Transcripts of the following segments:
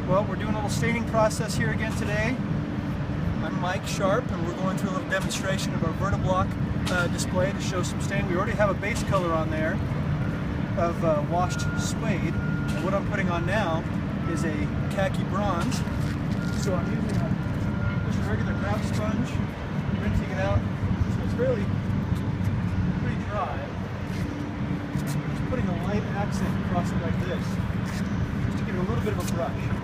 Well, we're doing a little staining process here again today. I'm Mike Sharp, and we're going through a little demonstration of our Verti-Block display to show some stain. We already have a base color on there of Washed Suede, and what I'm putting on now is a Khaki Bronze. So I'm using just a regular craft sponge, rinsing it out, so it's pretty dry. Just putting a light accent across it like this, just to give it a little bit of a brush.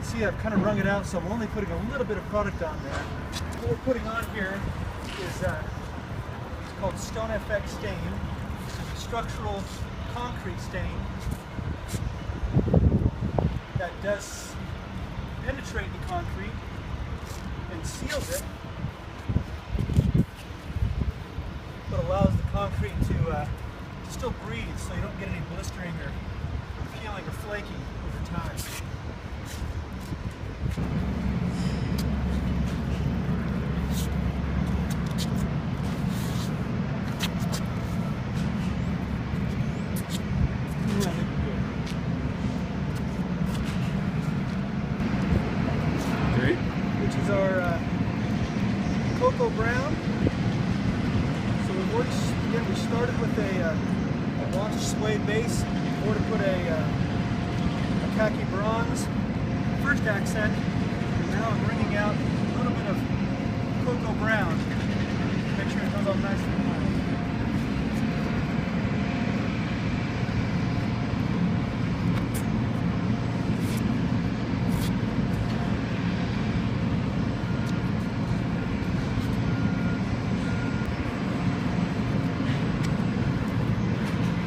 See, I've kind of wrung it out, so I'm only putting a little bit of product on there. What we're putting on here is it's called Stone FX stain. It's a structural concrete stain that does penetrate the concrete and seals it, but allows the concrete to still breathe, so you don't get any blistering or peeling or flaking over time. Great. Which is our cocoa brown. So we started with a washed suede base. We're going to put a khaki bronze first accent, and now I'm bringing out a little bit of cocoa brown. Make sure it comes off nice and fine.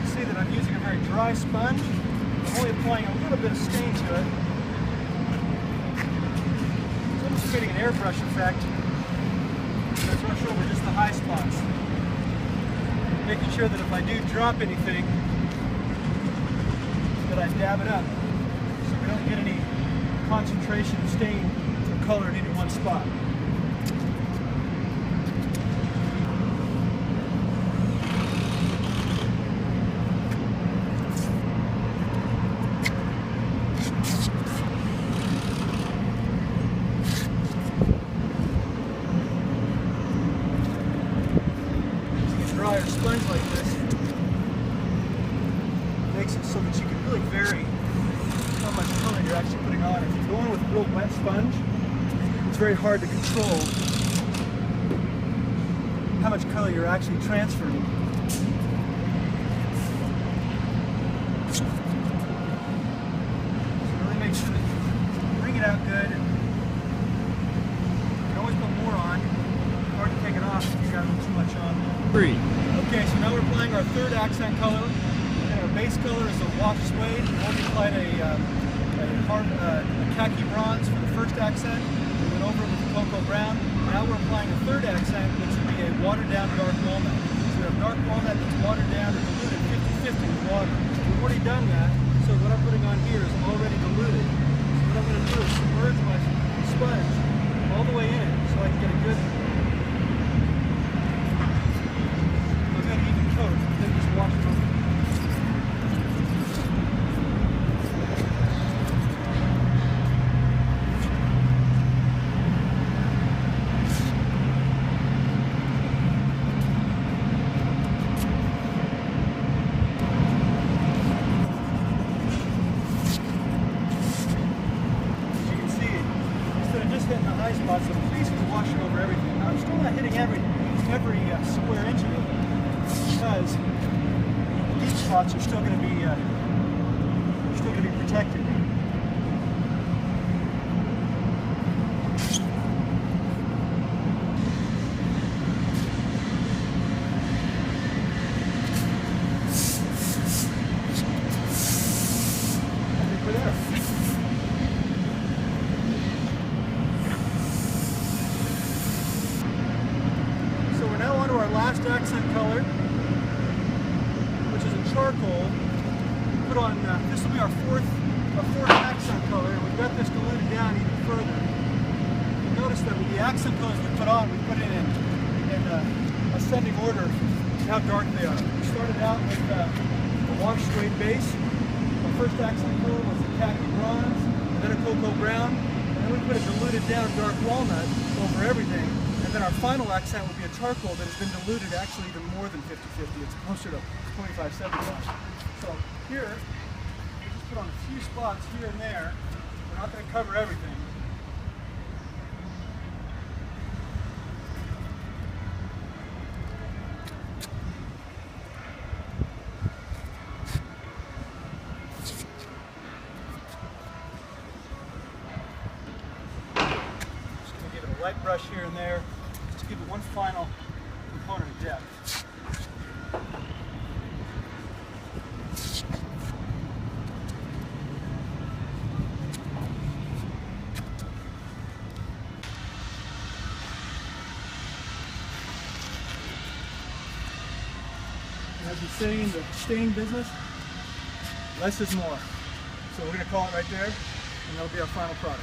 See that I'm using a very dry sponge. I'm only applying a little bit of stain to it. Creating an airbrush effect. Let's rush over just the high spots, making sure that if I do drop anything, that I dab it up, so we don't get any concentration of stain or color in any one spot. Drier sponge like this makes it so that you can really vary how much color you're actually putting on. If you're going with a real wet sponge, it's very hard to control how much color you're actually transferring. So really make sure that you bring it out good. You can always put more on. It's hard to take it off if you got too much on. Okay, so now we're applying our third accent color, and our base color is a washed suede. We already applied a khaki bronze for the first accent. We went over it with the cocoa brown. Now we're applying a third accent, which would be a watered down dark walnut. So we have dark walnut that's watered down or diluted 50-50 with water. We've already done that, so what I'm putting on here is already diluted. So what I'm going to do is submerge my sponge all the way in it so I can get a good even coat, then just wash it over. As you can see, instead of just hitting the high spots, I'm basically washing over everything. Now, I'm still not hitting every square inch of it, because deep spots are still going to be protected. I think we're there. So we're now on to our last accent color, which is a charcoal. Put on this will be our fourth accent color, and we've got this diluted down even further. Notice that with the accent colors we put on, we put it in ascending order how dark they are. We started out with the Washed Suede base. Our first accent color was the Khaki Bronze, and then a Cocoa Brown, and then we put a diluted down dark Walnut over everything, and then our final accent will be a charcoal that has been diluted actually even more than 50-50. It's closer to 25-75. So here, we just put on a few spots here and there. We're not going to cover everything. Light brush here and there, just to give it one final component of depth. And as we say in the stain business, less is more. So we're going to call it right there, and that'll be our final product.